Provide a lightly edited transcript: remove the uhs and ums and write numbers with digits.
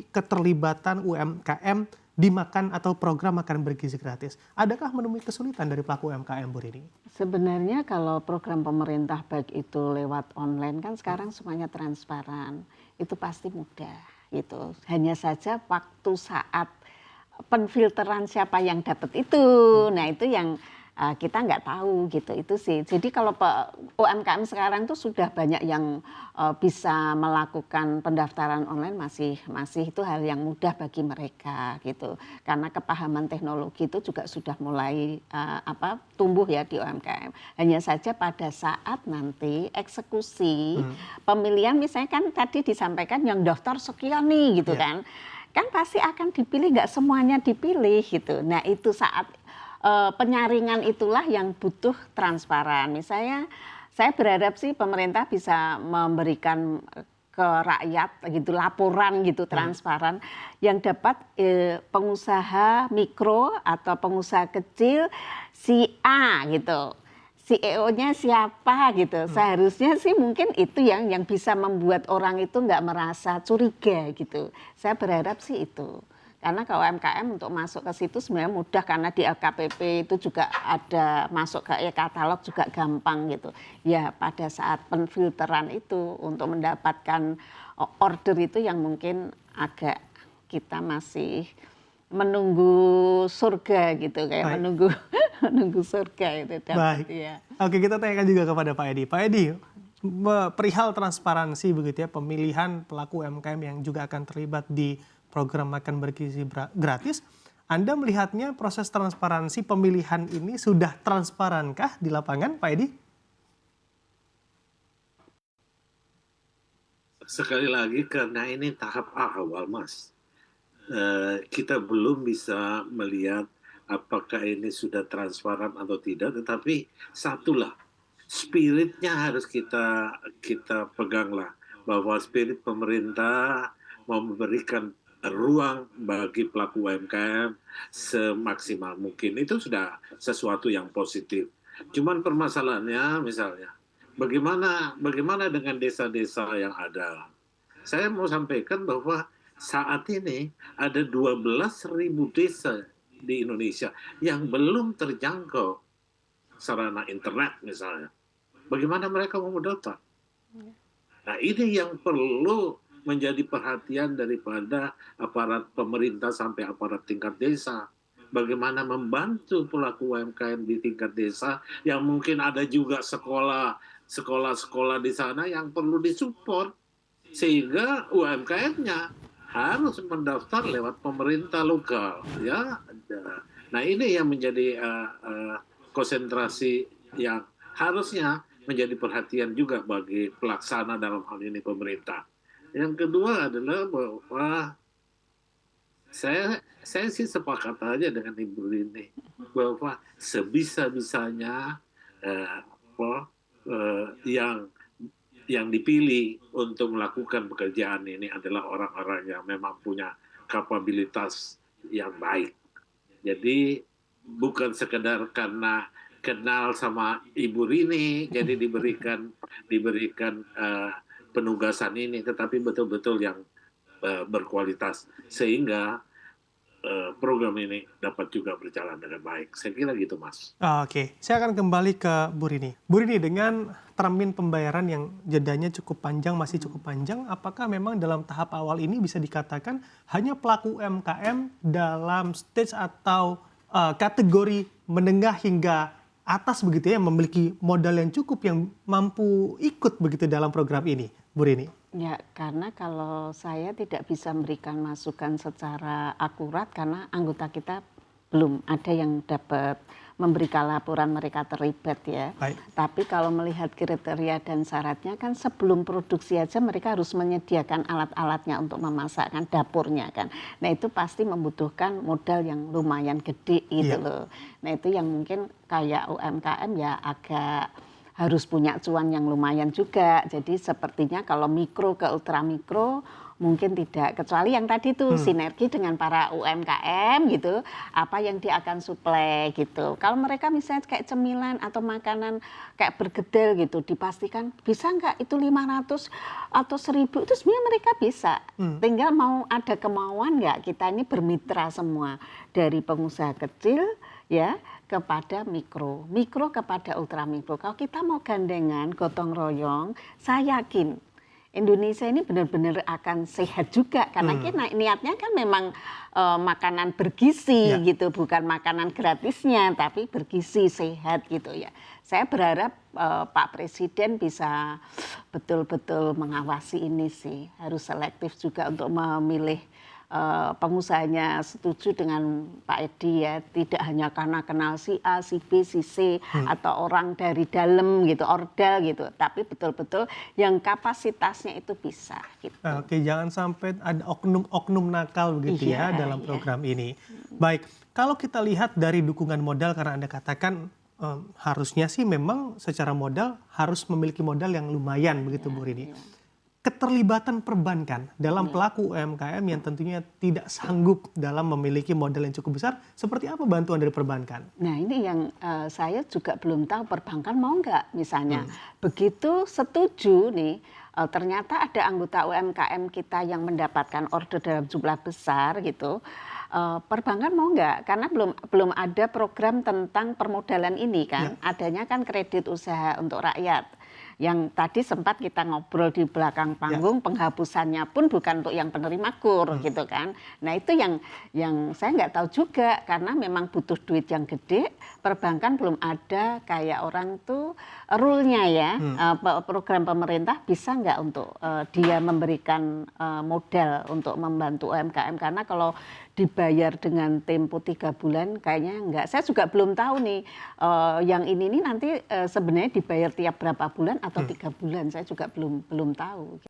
keterlibatan UMKM di makan atau program makan bergizi gratis. Adakah menemui kesulitan dari pelaku UMKM, Bu Rini? Sebenarnya kalau program pemerintah baik itu lewat online kan sekarang semuanya transparan, itu pasti mudah gitu. Hanya saja waktu saat penfilteran siapa yang dapat itu, nah itu yang kita nggak tahu gitu, itu sih. Jadi kalau UMKM sekarang tuh sudah banyak yang bisa melakukan pendaftaran online, masih itu hal yang mudah bagi mereka gitu. Karena kepahaman teknologi itu juga sudah mulai tumbuh ya di UMKM. Hanya saja pada saat nanti eksekusi pemilihan, misalnya kan tadi disampaikan yang daftar sekian nih gitu kan pasti akan dipilih, nggak semuanya dipilih gitu. Nah itu saat penyaringan itulah yang butuh transparan. Misalnya saya berharap sih pemerintah bisa memberikan ke rakyat gitu laporan gitu transparan yang dapat pengusaha mikro atau pengusaha kecil si A gitu. CEO-nya siapa gitu. Seharusnya sih mungkin itu yang bisa membuat orang itu nggak merasa curiga gitu. Saya berharap sih itu. Karena kalau UMKM untuk masuk ke situ sebenarnya mudah karena di LKPP itu juga ada masuk ke e-katalog juga gampang gitu. Ya pada saat penfilteran itu untuk mendapatkan order itu yang mungkin agak kita masih menunggu surga gitu kayak menunggu surga itu dapat. Baik. Ya. Oke, kita tanyakan juga kepada Pak Edi. Pak Edi, perihal transparansi begitu ya, pemilihan pelaku UMKM yang juga akan terlibat di program makan bergizi gratis, Anda melihatnya proses transparansi pemilihan ini sudah transparankah di lapangan, Pak Edi? Sekali lagi karena ini tahap awal, Mas. Kita belum bisa melihat apakah ini sudah transparan atau tidak, tetapi satulah, spiritnya harus kita peganglah, bahwa spirit pemerintah mau memberikan ruang bagi pelaku UMKM semaksimal mungkin. Itu sudah sesuatu yang positif. Cuman permasalahannya misalnya, bagaimana dengan desa-desa yang ada? Saya mau sampaikan bahwa saat ini ada 12.000 desa di Indonesia yang belum terjangkau sarana internet misalnya. Bagaimana mereka mau mendaftar? Nah ini yang perlu menjadi perhatian daripada aparat pemerintah sampai aparat tingkat desa. Bagaimana membantu pelaku UMKM di tingkat desa yang mungkin ada juga sekolah-sekolah di sana yang perlu disupport sehingga UMKM-nya harus mendaftar lewat pemerintah lokal ya. Nah ini yang menjadi konsentrasi yang harusnya menjadi perhatian juga bagi pelaksana dalam hal ini pemerintah. Yang kedua adalah bahwa saya sih sepakat aja dengan Ibu Rini bahwa sebisa-bisanya yang dipilih untuk melakukan pekerjaan ini adalah orang-orang yang memang punya kapabilitas yang baik. Jadi bukan sekedar karena kenal sama Ibu Rini jadi diberikan penugasan ini, tetapi betul-betul yang berkualitas sehingga program ini dapat juga berjalan dengan baik. Saya kira gitu, Mas. Oke, saya akan kembali ke Bu Rini. Bu Rini, dengan termin pembayaran yang jedanya cukup panjang, masih cukup panjang, apakah memang dalam tahap awal ini bisa dikatakan hanya pelaku UMKM dalam stage atau kategori menengah hingga atas begitu ya, yang memiliki modal yang cukup yang mampu ikut begitu dalam program ini, Bu Rini? Ya, karena kalau saya tidak bisa memberikan masukan secara akurat karena anggota kita belum ada yang dapat memberikan laporan mereka terlibat ya. Baik. Tapi kalau melihat kriteria dan syaratnya kan sebelum produksi aja mereka harus menyediakan alat-alatnya untuk memasakkan dapurnya kan. Nah itu pasti membutuhkan modal yang lumayan gede gitu loh. Nah itu yang mungkin kayak UMKM ya agak harus punya cuan yang lumayan juga. Jadi sepertinya kalau mikro ke ultramikro mungkin tidak, kecuali yang tadi tuh sinergi dengan para UMKM gitu, apa yang dia akan suplai gitu. Kalau mereka misalnya kayak cemilan atau makanan kayak bergedel gitu, dipastikan bisa nggak itu 500 atau 1000 itu sebenarnya mereka bisa. Tinggal mau ada kemauan nggak, kita ini bermitra semua dari pengusaha kecil ya kepada mikro kepada ultramikro. Kalau kita mau gandengan, gotong royong, saya yakin Indonesia ini benar-benar akan sehat juga karena kita niatnya kan memang makanan bergizi gitu, bukan makanan gratisnya tapi bergizi sehat gitu ya. Saya berharap Pak Presiden bisa betul-betul mengawasi ini sih, harus selektif juga untuk memilih pengusahanya setuju dengan Pak Edi ya, tidak hanya karena kenal si A, si B, si C atau orang dari dalam gitu, ordal gitu, tapi betul-betul yang kapasitasnya itu bisa gitu. Oke, jangan sampai ada oknum-oknum nakal begitu ya dalam program ini. Baik, kalau kita lihat dari dukungan modal karena Anda katakan harusnya sih memang secara modal harus memiliki modal yang lumayan begitu Bu Rini. Keterlibatan perbankan dalam pelaku UMKM yang tentunya tidak sanggup dalam memiliki modal yang cukup besar, seperti apa bantuan dari perbankan? Nah ini yang saya juga belum tahu perbankan mau nggak misalnya. Begitu setuju nih, ternyata ada anggota UMKM kita yang mendapatkan order dalam jumlah besar gitu. Perbankan mau nggak? Karena belum ada program tentang permodalan ini kan. Adanya kan kredit usaha untuk rakyat. Yang tadi sempat kita ngobrol di belakang panggung, penghapusannya pun bukan untuk yang penerima kur gitu kan. Nah itu yang saya nggak tahu juga karena memang butuh duit yang gede. Perbankan belum ada kayak orang tuh rule-nya ya, program pemerintah bisa nggak untuk dia memberikan modal untuk membantu UMKM karena kalau dibayar dengan tempo 3 bulan kayaknya enggak. Saya juga belum tahu nih yang ini nih nanti sebenarnya dibayar tiap berapa bulan atau 3 bulan, saya juga belum tahu.